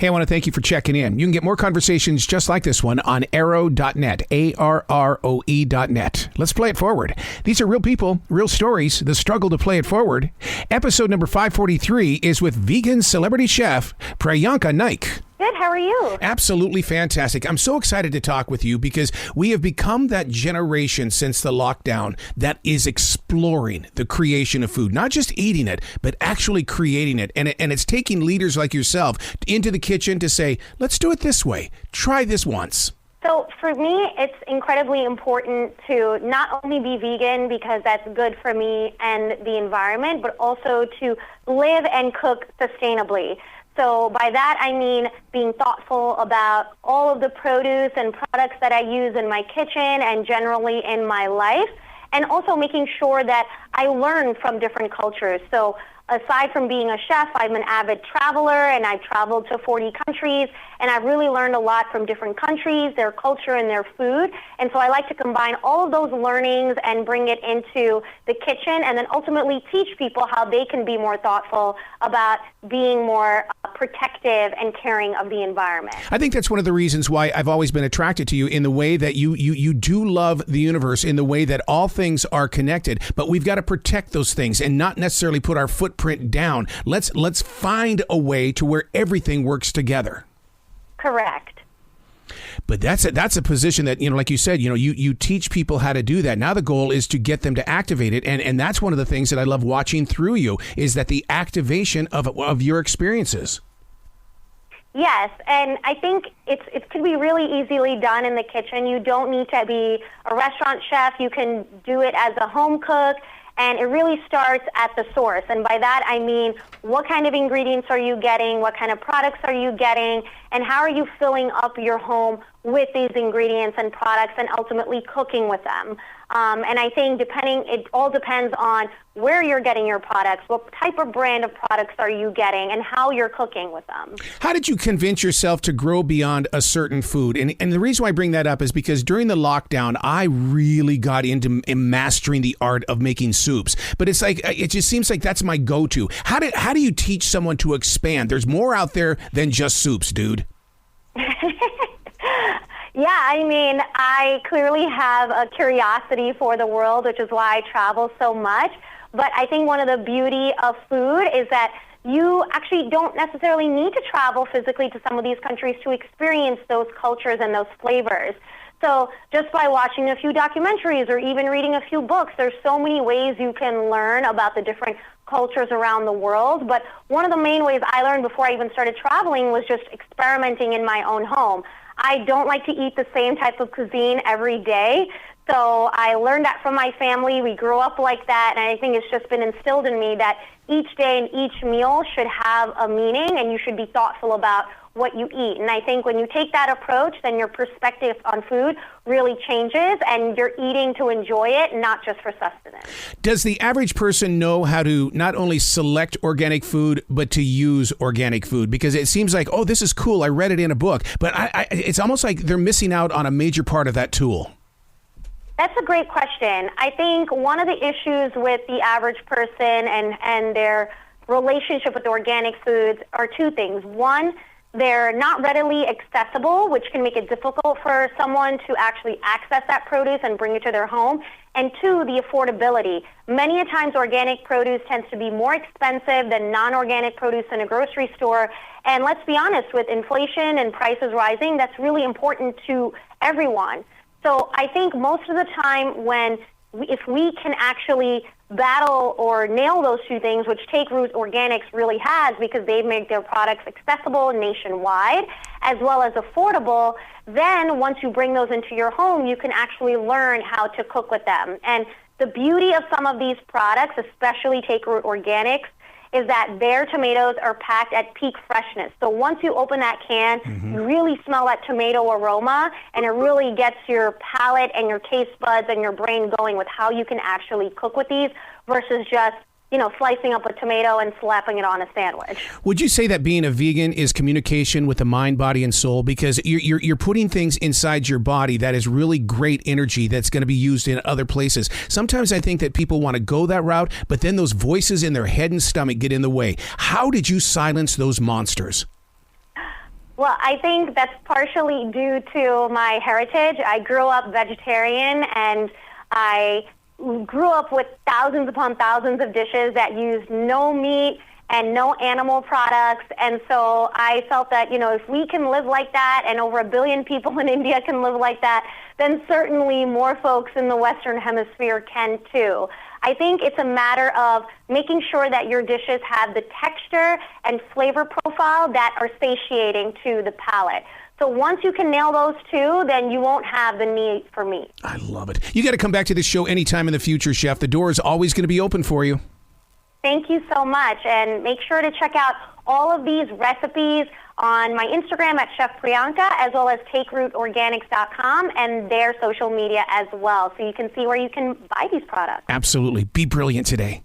Hey, I want to thank you for checking in. You can get more conversations just like this one on arrow.net, ARROE.net. Let's play it forward. These are real people, real stories, the struggle to play it forward. Episode number 543 is with vegan celebrity chef Priyanka Naik. Good. How are you? Absolutely fantastic. I'm so excited to talk with you because we have become that generation since the lockdown that is exploring the creation of food, not just eating it, but actually creating it. And it's taking leaders like yourself into the kitchen to say, let's do it this way. Try this once. So for me, it's incredibly important to not only be vegan because that's good for me and the environment, but also to live and cook sustainably. So by that, I mean being thoughtful about all of the produce and products that I use in my kitchen and generally in my life, and also making sure that I learn from different cultures. So aside from being a chef, I'm an avid traveler, and I've traveled to 40 countries, and I've really learned a lot from different countries, their culture and their food. And so I like to combine all of those learnings and bring it into the kitchen, and then ultimately teach people how they can be more thoughtful about being more protective and caring of the environment. I think that's one of the reasons why I've always been attracted to you, in the way that you do love the universe, in the way that all things are connected, but we've got to protect those things and not necessarily put our footprint down. Let's find a way to where everything works together. Correct. But that's a position that, like you said, you teach people how to do that. Now the goal is to get them to activate it. And that's one of the things that I love watching through you, is that the activation of your experiences. Yes, and I think it can be really easily done in the kitchen. You don't need to be a restaurant chef. You can do it as a home cook. And it really starts at the source. And by that, I mean, what kind of ingredients are you getting? What kind of products are you getting? And how are you filling up your home with these ingredients and products and ultimately cooking with them? And I think it all depends on where you're getting your products, what type of brand of products are you getting, and how you're cooking with them. How did you convince yourself to grow beyond a certain food? And the reason why I bring that up is because during the lockdown, I really got into mastering the art of making soups. But it's like, it just seems like that's my go-to. How do you teach someone to expand? There's more out there than just soups, dude. Yeah, I mean, I clearly have a curiosity for the world, which is why I travel so much. But I think one of the beauty of food is that you actually don't necessarily need to travel physically to some of these countries to experience those cultures and those flavors. So just by watching a few documentaries or even reading a few books, there's so many ways you can learn about the different cultures around the world. But one of the main ways I learned before I even started traveling was just experimenting in my own home. I don't like to eat the same type of cuisine every day. So I learned that from my family. We grew up like that, and I think it's just been instilled in me that each day and each meal should have a meaning, and you should be thoughtful about what you eat. And I think when you take that approach, then your perspective on food really changes, and you're eating to enjoy it, not just for sustenance. Does the average person know how to not only select organic food, but to use organic food? Because it seems like, oh, this is cool, I read it in a book, but it's almost like they're missing out on a major part of that tool. That's a great question. I think one of the issues with the average person and their relationship with organic foods are two things. One, they're not readily accessible, which can make it difficult for someone to actually access that produce and bring it to their home. And two, the affordability. Many a times organic produce tends to be more expensive than non-organic produce in a grocery store. And let's be honest, with inflation and prices rising, that's really important to everyone. So I think most of the time if we can actually battle or nail those two things, which Take Root Organics really has because they make their products accessible nationwide as well as affordable, then once you bring those into your home, you can actually learn how to cook with them. And the beauty of some of these products, especially Take Root Organics, is that their tomatoes are packed at peak freshness. So once you open that can, you really smell that tomato aroma, and it really gets your palate and your taste buds and your brain going with how you can actually cook with these versus just, slicing up a tomato and slapping it on a sandwich. Would you say that being a vegan is communication with the mind, body, and soul? Because you're putting things inside your body that is really great energy that's going to be used in other places. Sometimes I think that people want to go that route, but then those voices in their head and stomach get in the way. How did you silence those monsters? Well, I think that's partially due to my heritage. I grew up vegetarian, and I grew up with thousands upon thousands of dishes that used no meat and no animal products. And so I felt that, if we can live like that and over 1 billion people in India can live like that, then certainly more folks in the Western Hemisphere can too. I think it's a matter of making sure that your dishes have the texture and flavor profile that are satiating to the palate. So once you can nail those two, then you won't have the need for meat. I love it. You got to come back to this show anytime in the future, Chef. The door is always going to be open for you. Thank you so much. And make sure to check out all of these recipes on my Instagram at Chef Priyanka, as well as TakeRootOrganics.com and their social media as well. So you can see where you can buy these products. Absolutely. Be brilliant today.